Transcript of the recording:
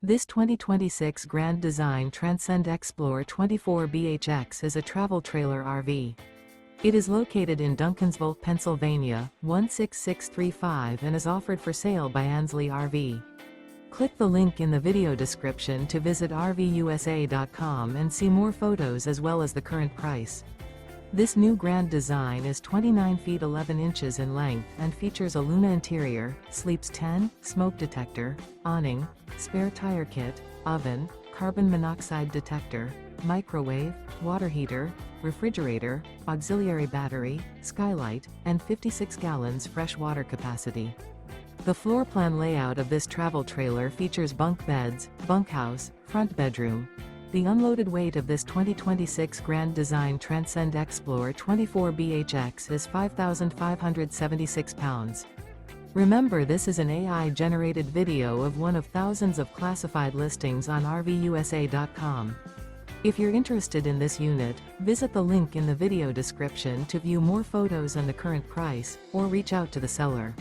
This 2026 Grand Design Transcend Xplor 24BHX is a travel trailer RV. It is located in Duncansville, Pennsylvania, 16635 and is offered for sale by Ansley RV. Click the link in the video description to visit RVUSA.com and see more photos as well as the current price. This new Grand Design is 29 feet 11 inches in length and features a Luna interior, sleeps 10, smoke detector, awning, spare tire kit, oven, carbon monoxide detector, microwave, water heater, refrigerator, auxiliary battery, skylight, and 56 gallons fresh water capacity. The floor plan layout of this travel trailer features bunk beds, bunkhouse, front bedroom. The unloaded weight of this 2026 Grand Design Transcend Xplor 24BHX is 5,576 pounds. Remember, this is an AI-generated video of one of thousands of classified listings on RVUSA.com. If you're interested in this unit, visit the link in the video description to view more photos and the current price, or reach out to the seller.